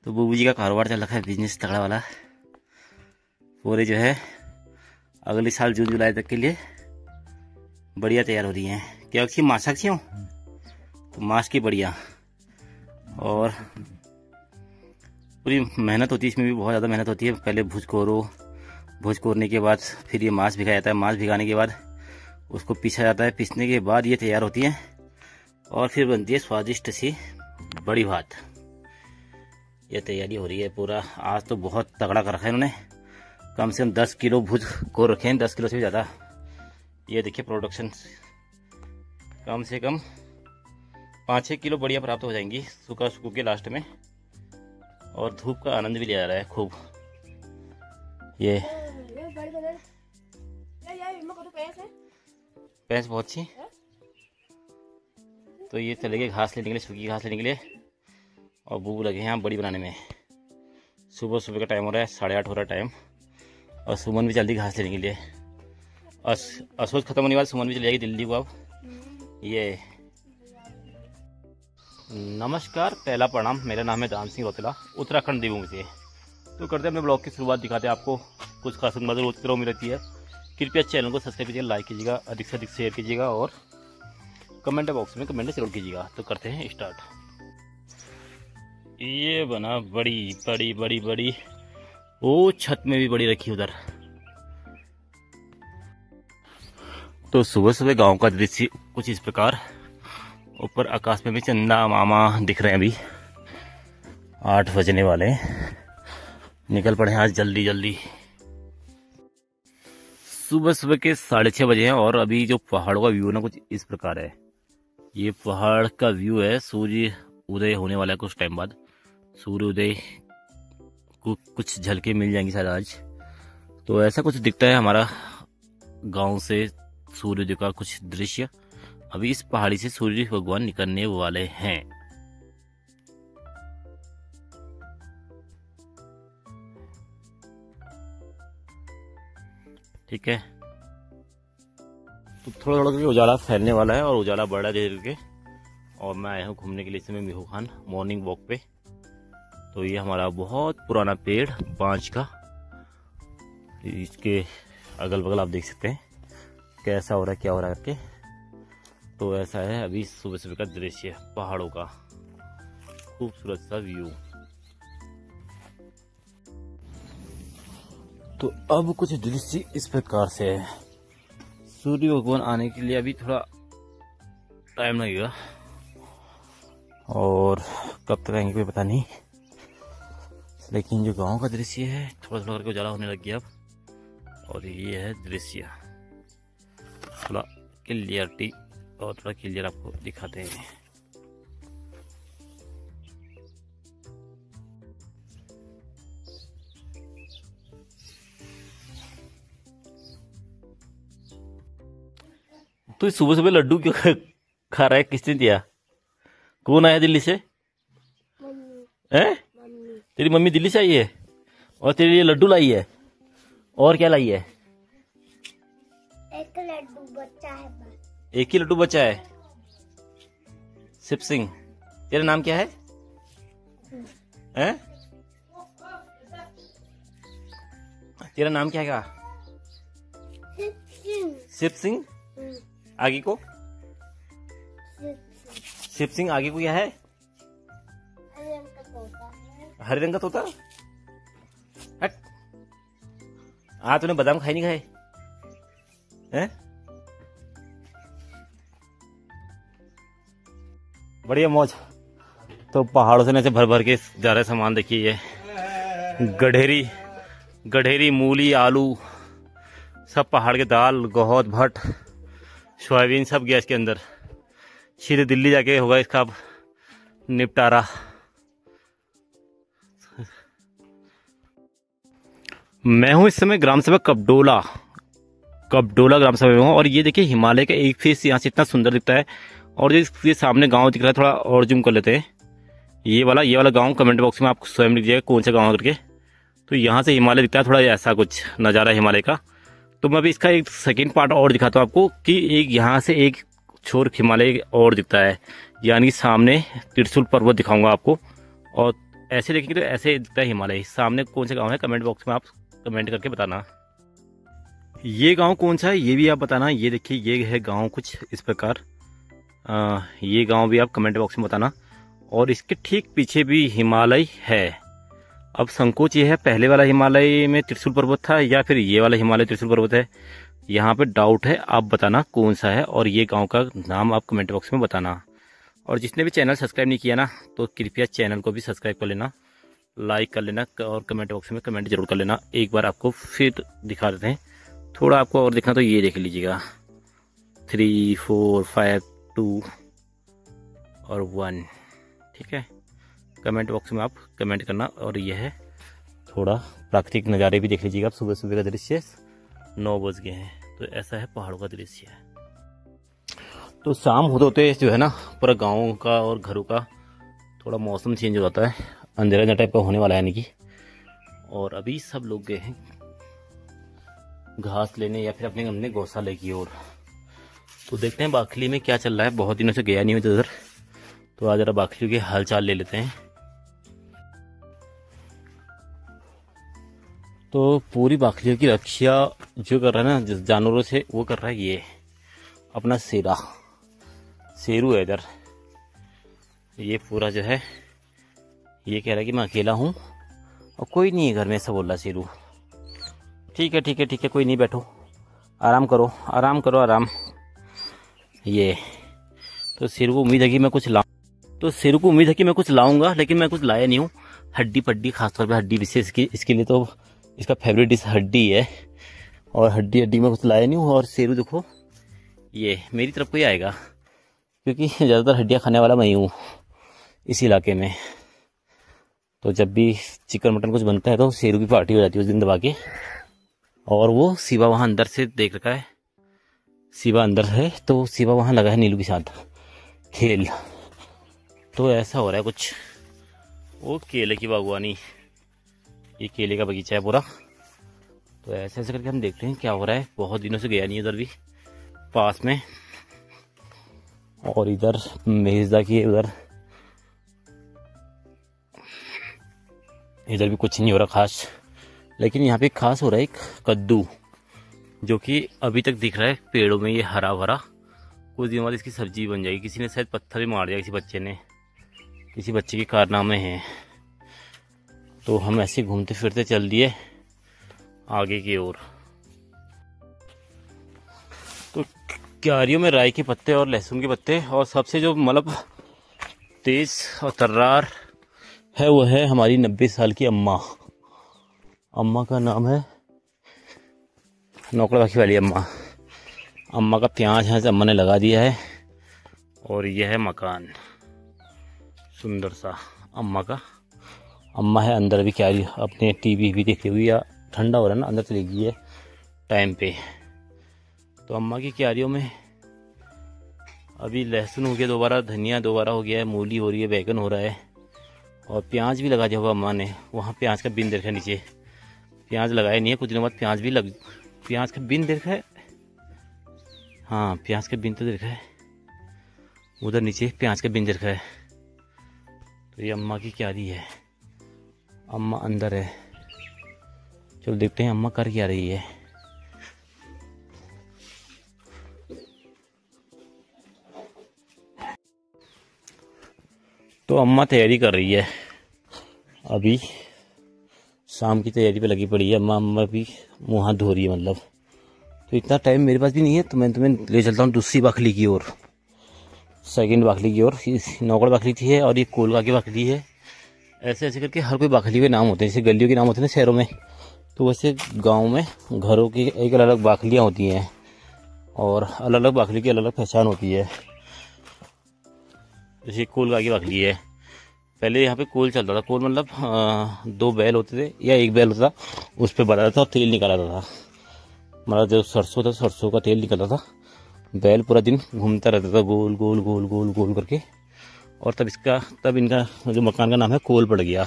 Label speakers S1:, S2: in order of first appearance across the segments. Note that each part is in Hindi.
S1: तो बुबू जी का कारोबार चल रखा है, बिजनेस तगड़ा वाला। पूरे जो है अगले साल जून जुलाई तक के लिए बढ़िया तैयार हो रही हैं। क्या अच्छी मास अच्छी हो तो मास की बढ़िया, और पूरी मेहनत होती है इसमें भी, बहुत ज़्यादा मेहनत होती है। पहले भूज कोरो, भूज कोरने के बाद फिर ये मांस भिगाया जाता है। मांस भिगाने के बाद उसको पीसा जाता है। पीसने के बाद ये तैयार होती है और फिर बनती है स्वादिष्ट सी बड़ी भात। ये तैयारी हो रही है पूरा। आज तो बहुत तगड़ा कर रखा है इन्होंने, कम से कम 10 किलो भूज को रखे हैं, 10 किलो से भी ज़्यादा। ये देखिए प्रोडक्शन कम से कम 5-6 किलो बढ़िया प्राप्त हो जाएंगी सूखा सूख के लास्ट में। और धूप का आनंद भी लिया जा रहा है खूब। ये भैंस बहुत अच्छी, तो ये चले गए घास लेने के लिए, सूखी घास लेने के लिए। और बूबू लगे हैं यहाँ बड़ी बनाने में। सुबह सुबह का टाइम हो रहा है, 8:30 हो रहा है टाइम। और सुमन भी जल्दी घास लेने के लिए। असोज खत्म होने वाला, सुमन भी चली जाएगी दिल्ली को अब। ये नमस्कार, पहला प्रणाम। मेरा नाम है दान सिंह रोतेला, उत्तराखंड देवभूमि से। तो करते हैं अपने ब्लॉग की शुरुआत, दिखाते हैं आपको कुछ खास मदद रोज की तरह मिल रहती है। कृपया चैनल को सब्सक्राइब कीजिएगा, लाइक कीजिएगा, अधिक से अधिक शेयर कीजिएगा और कमेंट बॉक्स में कमेंट जरूर कीजिएगा। तो करते हैं स्टार्ट। ये बना बड़ी बड़ी बड़ी बड़ी, वो छत में भी बड़ी रखी उधर। तो सुबह सुबह गांव का दृश्य कुछ इस प्रकार। ऊपर आकाश में भी चंदा मामा दिख रहे हैं। अभी 8 बजने वाले हैं, निकल पड़े हैं आज जल्दी जल्दी। सुबह सुबह के 6:30 बजे हैं और अभी जो पहाड़ों का व्यू है ना कुछ इस प्रकार है। ये पहाड़ का व्यू है। सूर्य उदय होने वाला है कुछ टाइम बाद। सूर्य उदय को कुछ झलके मिल जाएंगी शायद आज। तो ऐसा कुछ दिखता है हमारा गांव से सूर्योदय का कुछ दृश्य। अभी इस पहाड़ी से सूर्य भगवान निकलने वाले हैं। ठीक है, तो थोड़ा थोड़ा करके उजाला फैलने वाला है और उजाला बढ़ रहा है धीरे धीरे। और मैं आया हूँ घूमने के लिए इस समय मीहू खान मॉर्निंग वॉक पे। तो ये हमारा बहुत पुराना पेड़ बांज का, इसके अगल बगल आप देख सकते हैं कैसा हो रहा है, क्या हो रहा है करके। तो ऐसा है अभी सुबह सुबह का दृश्य, पहाड़ों का खूबसूरत सा व्यू। तो अब कुछ दृश्य इस प्रकार से है। सूर्य भगवान आने के लिए अभी थोड़ा टाइम लगेगा और कब तक आएंगे कोई पता नहीं। लेकिन जो गांव का दृश्य है थोड़ा थोड़ा करके उजाला होने लग गया अब। और ये है दृश्य, थोड़ा क्लियरिटी और थोड़ा क्लियर आपको दिखाते हैं। तो सुबह सुबह लड्डू क्यों खा रहा है? किसने दिया? कौन आया दिल्ली से? हैं? तेरी मम्मी दिल्ली से आई है और तेरे लिए लड्डू लाई है। और क्या लाई है?
S2: एक लड्डू बचा है बस।
S1: एक ही लड्डू बचा है। शिव सिंह, तेरा नाम क्या है? हैं? तेरा नाम क्या है? शिव सिंह। आगे को शिव सिंह, आगे को क्या है? हरे रंग का तोता। हट, तूने बादाम खाए नहीं खाए? हैं? बढ़िया मौज। तो पहाड़ों से ऐसे भर भर के जा रहे सामान। देखिए ये गढ़ेरी, मूली, आलू सब पहाड़ के, दाल, गोहत, भट्ट, सोयाबीन सब गया इसके अंदर। सीधे दिल्ली जाके होगा इसका अब निपटारा। मैं हूं इस समय ग्राम सभा कपडोला ग्राम सभा में हूँ। और ये देखिए हिमालय का एक फेस यहाँ से इतना सुंदर दिखता है। और जो ये सामने गांव दिख रहा है, थोड़ा और जूम कर लेते हैं। ये वाला गांव कमेंट बॉक्स में आप स्वयं लिख दीजिएगा कौन सा गांव करके। तो यहाँ से हिमालय दिखता है, थोड़ा ऐसा कुछ नज़ारा हिमालय का। तो मैं अभी इसका एक सेकेंड पार्ट और दिखाता हूँ आपको कि एक यहाँ से एक छोर हिमालय और दिखता है, यानी सामने त्रिशूल पर्वत दिखाऊंगा आपको। और ऐसे देखेंगे तो ऐसे दिखता है हिमालय। सामने कौन सा गांव है कमेंट बॉक्स में आप कमेंट करके बताना। ये गांव कौन सा है ये भी आप बताना। ये देखिए ये है गांव कुछ इस प्रकार। ये गांव भी आप कमेंट बॉक्स में बताना। और इसके ठीक पीछे भी हिमालय है। अब संकोच ये है पहले वाला हिमालय में त्रिशूल पर्वत था या फिर ये वाला हिमालय त्रिशूल पर्वत है, यहाँ पे डाउट है। आप बताना कौन सा है और ये गांव का नाम आप कमेंट बॉक्स में बताना। और जिसने भी चैनल सब्सक्राइब नहीं किया ना तो कृपया चैनल को भी सब्सक्राइब कर लेना, लाइक कर लेना और कमेंट बॉक्स में कमेंट जरूर कर लेना। एक बार आपको फिर दिखा देते हैं, थोड़ा आपको और देखना तो ये देख लीजिएगा 3 4 5 2 और 1। ठीक है, कमेंट बॉक्स में आप कमेंट करना। और यह है थोड़ा प्राकृतिक नज़ारे भी देख लीजिएगा। आप सुबह सुबह का दृश्य 9 बज गए हैं, तो ऐसा है पहाड़ों का दृश्य है। तो शाम होते होते जो है ना पूरा गाँव का और घरों का थोड़ा मौसम चेंज हो जाता है, अंधेरा टाइप का होने वाला है यानी कि। और अभी सब लोग गए हैं घास लेने या फिर अपने अपने गौशाले की ओर। तो देखते हैं बाखली में क्या चल रहा है। बहुत दिनों से गया नहीं हूँ इधर, तो आज जरा बाखलियों के हाल चाल ले लेते हैं। तो पूरी बाखलियों की रक्षा जो कर रहा है ना जानवरों से, वो कर रहा है ये अपना शेरू है इधर। ये पूरा जो है ये कह रहा है कि मैं अकेला हूँ और कोई नहीं है घर में, ऐसा बोल रहा शेरू। ठीक है ठीक है ठीक है, कोई नहीं, बैठो आराम करो आराम करो आराम। ये तो शेरू को उम्मीद है कि मैं कुछ लाऊंगा, लेकिन मैं कुछ लाया नहीं हूँ। हड्डी पड्डी, खासतौर पे हड्डी विशेष की, इसके लिए तो इसका फेवरेट डिश हड्डी है और हड्डी में कुछ लाया नहीं हूँ। और शेरू देखो ये मेरी तरफ को ही आएगा क्योंकि ज़्यादातर हड्डियाँ खाने वाला मैं ही हूँ इस इलाके में। तो जब भी चिकन मटन कुछ बनता है तो शेरू की पार्टी हो जाती है उस दिन दबा के। और वो शिवा वहाँ अंदर से देख रखा है, शिवा अंदर है तो शिवा वहाँ लगा है नीलू के साथ खेल। तो ऐसा हो रहा है कुछ। वो केले की बागवानी, ये केले का बगीचा है पूरा। तो ऐसे ऐसे करके हम देखते हैं क्या हो रहा है। बहुत दिनों से गया नहीं उधर भी पास में। और इधर मेजदा की इधर भी कुछ नहीं हो रहा खास, लेकिन यहाँ पे खास हो रहा है एक कद्दू जो कि अभी तक दिख रहा है पेड़ों में, ये हरा भरा। कुछ दिनों बाद इसकी सब्जी बन जाएगी। किसी ने शायद पत्थर भी मार दिया, किसी बच्चे के कारनामे हैं। तो हम ऐसे घूमते फिरते चल दिए आगे की ओर। तो क्यारियों में राई के पत्ते और लहसुन के पत्ते, और सबसे जो मतलब तेज और तर्रार है वो है हमारी 90 साल की अम्मा। अम्मा का नाम है नौकड़ बाकी वाली अम्मा। अम्मा का प्याज है अम्मा ने लगा दिया है। और यह है मकान सुंदर सा अम्मा का। अम्मा है अंदर भी क्या अपने टीवी भी देखते हुए, या ठंडा हो रहा है ना अंदर चली गई है टाइम पे। तो अम्मा की क्यारियों में अभी लहसुन हो गया दोबारा, धनिया दोबारा हो गया है, मूली हो रही है, बैगन हो रहा है और प्याज भी लगा दिया हुआ अम्मा ने। वहाँ प्याज का बिन देखा नीचे, प्याज लगाया नहीं है, कुछ दिनों बाद प्याज का बिन देखा है। हाँ प्याज का बिन तो देखा है, उधर नीचे प्याज का बिन देखा है। तो ये अम्मा की क्यारी है, अम्मा अंदर है। चलो देखते हैं अम्मा कर क्या रही है। तो अम्मा तैयारी कर रही है, अभी शाम की तैयारी पे लगी पड़ी है अम्मा भी मुँह हाथ धो रही है मतलब। तो इतना टाइम मेरे पास भी नहीं है, तो मैं तुम्हें ले चलता हूँ दूसरी बाखली की ओर, सेकंड बाखली की ओर। नौकड़ बाखली थी है और ये कोलगा की बाखली है। ऐसे ऐसे करके हर कोई बाखली के नाम होते हैं, जैसे गलियों के नाम होते हैं ना शहरों में, तो वैसे गाँव में घरों की एक अलग अलग बाखलियाँ होती हैं और अलग अलग बाखली की अलग अलग पहचान होती है। जैसे कोलगा की बाखली है, पहले यहाँ पे कोल चलता था। कोल मतलब 2 बैल होते थे या 1 बैल होता था, उस पर बनाता था और तेल निकाला था। मतलब जो सरसों था सरसों का तेल निकलता था। बैल पूरा दिन घूमता रहता था गोल गोल गोल गोल गोल करके। और तब इनका जो मकान का नाम है कोल पड़ गया।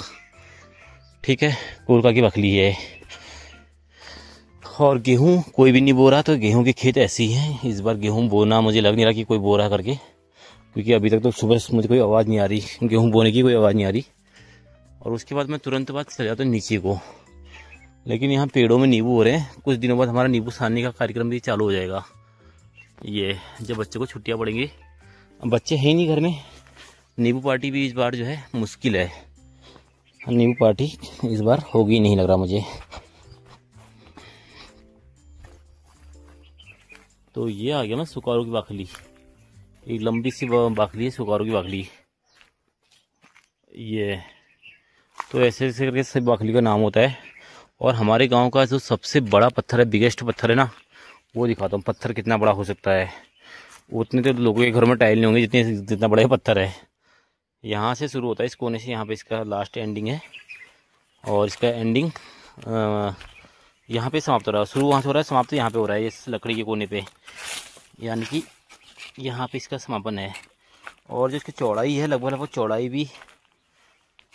S1: ठीक है, कोलका की बाखली है। और गेहूँ कोई भी नहीं बो रहा, तो गेहूँ के खेत ऐसे ही हैं। इस बार गेहूँ बोना मुझे लग नहीं रहा कि कोई बो रहा करके, क्योंकि अभी तक तो सुबह मुझे कोई आवाज़ नहीं आ रही, गेहूँ बोने की कोई आवाज़ नहीं आ रही। और उसके बाद मैं तुरंत बाद चले जाता हूँ नीचे को। लेकिन यहाँ पेड़ों में नींबू हो रहे हैं, कुछ दिनों बाद हमारा नींबू सानने का कार्यक्रम भी चालू हो जाएगा। ये जब बच्चे को छुट्टियाँ पड़ेंगी, अब बच्चे हैं ही नहीं घर में, नींबू पार्टी भी इस बार जो है मुश्किल है। नींबू पार्टी इस बार होगी नहीं लग रहा मुझे। तो ये आ गया ना सुकारू की बाखली, एक लंबी सी बाखली है सुकारू की बाखली। ये तो ऐसे ऐसे करके सब बाखली का नाम होता है। और हमारे गांव का जो सबसे बड़ा पत्थर है, बिगेस्ट पत्थर है ना, वो दिखाता हूँ। पत्थर कितना बड़ा हो सकता है। उतने तो लोगों के घर में टाइल नहीं होंगे जितना बड़ा पत्थर है। यहाँ से शुरू होता है, इस कोने से यहाँ पे इसका लास्ट एंडिंग है, और इसका एंडिंग यहाँ पे समाप्त हो रहा है। शुरू वहाँ से हो रहा है, समाप्त यहाँ पे हो रहा है, इस लकड़ी के कोने पे, यानी कि यहाँ पे इसका समापन है। और जो इसकी चौड़ाई है, लगभग चौड़ाई भी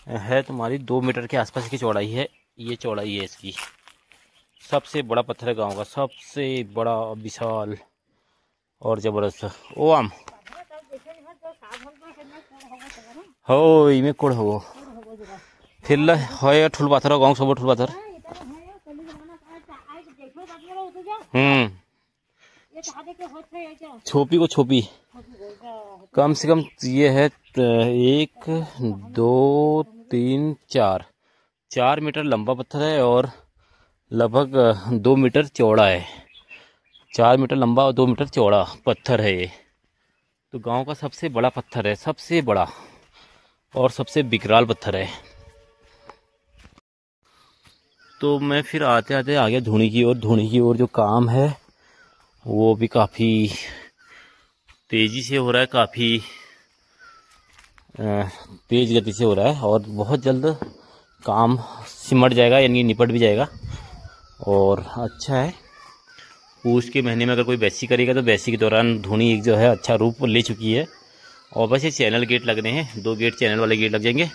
S1: है तुम्हारी 2 मीटर के आसपास की चौड़ाई है। ये चौड़ाई है इसकी। सबसे बड़ा पत्थर है गाँव का, सबसे बड़ा, विशाल और जबरदस्त। ओ आम हो इमे कोड़ हो फिर है ठुल पाथर गाँव सब ठुल पाथर। छोपी को छोपी कम से कम ये है 1 2 3 4 मीटर लंबा पत्थर है और लगभग 2 मीटर चौड़ा है। 4 मीटर लंबा और 2 मीटर चौड़ा पत्थर है ये। तो गांव का सबसे बड़ा पत्थर है, सबसे बड़ा और सबसे विकराल पत्थर है। तो मैं फिर आते आते आ गया धूनी की ओर। धूनी की ओर जो काम है वो भी काफ़ी तेज़ी से हो रहा है, काफ़ी तेज़ गति से हो रहा है, और बहुत जल्द काम सिमट जाएगा, यानी निपट भी जाएगा। और अच्छा है, पूष के महीने में अगर कोई बैसी करेगा तो बैसी के दौरान धूनी एक जो है अच्छा रूप ले चुकी है। और बस ये चैनल गेट लगने हैं, 2 गेट चैनल वाले गेट लग जाएंगे,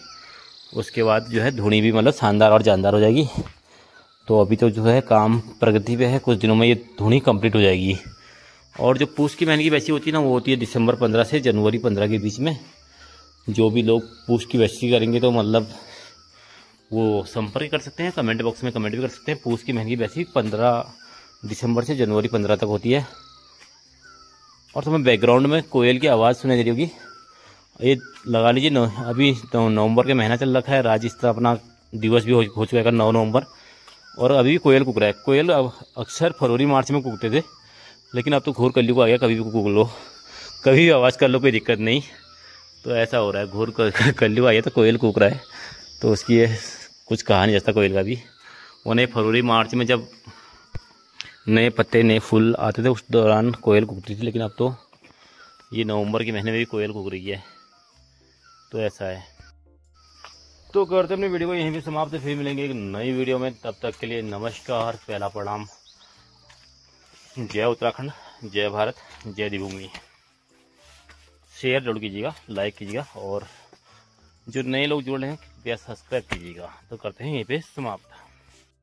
S1: उसके बाद जो है धूनी भी मतलब शानदार और जानदार हो जाएगी। तो अभी तो जो है काम प्रगति पे है, कुछ दिनों में ये धूनी कंप्लीट हो जाएगी। और जो पूष के महीने की बैसी होती है ना, वो होती है दिसंबर 15 से जनवरी 15 के बीच में। जो भी लोग पूष की बैसी करेंगे तो मतलब वो संपर्क कर सकते हैं, कमेंट बॉक्स में कमेंट भी कर सकते हैं। पूष की महीने की बैसी 15 दिसंबर से जनवरी 15 तक होती है। और तुम्हें बैकग्राउंड में कोयल की आवाज़ सुनाई दे रही होगी, ये लगा लीजिए। अभी तो नवंबर का महीना चल रखा है, राज्य स्थापना दिवस भी हो चुका है 9 नवंबर, और अभी भी कोयल कुक रहा है। कोयल अब अक्सर फरवरी मार्च में कुकते थे, लेकिन अब तो घोर कल्लू को आ गया, कभी भी कुक लो, कभी भी आवाज़ कर लो, कोई दिक्कत नहीं। तो ऐसा हो रहा है, घोर कल्लू आ गया तो कोयल कुक रहा है। तो उसकी कुछ कहा नहीं जाता कोयल का भी। उन्हें फरवरी मार्च में जब नए पत्ते नए फूल आते थे उस दौरान कोयल कुकती थी, लेकिन अब तो ये नवंबर के महीने में भी कोयल कुक रही है। तो ऐसा है। तो करते अपनी वीडियो को यहीं पे समाप्त, फिर मिलेंगे एक नई वीडियो में। तब तक के लिए नमस्कार, पहला प्रणाम। जय उत्तराखंड, जय भारत, जय देवभूमि। शेयर जरूर कीजिएगा, लाइक कीजिएगा, और जो नए लोग जुड़ रहे हैं कृपया सब्सक्राइब कीजिएगा। तो करते हैं यहीं पे समाप्त।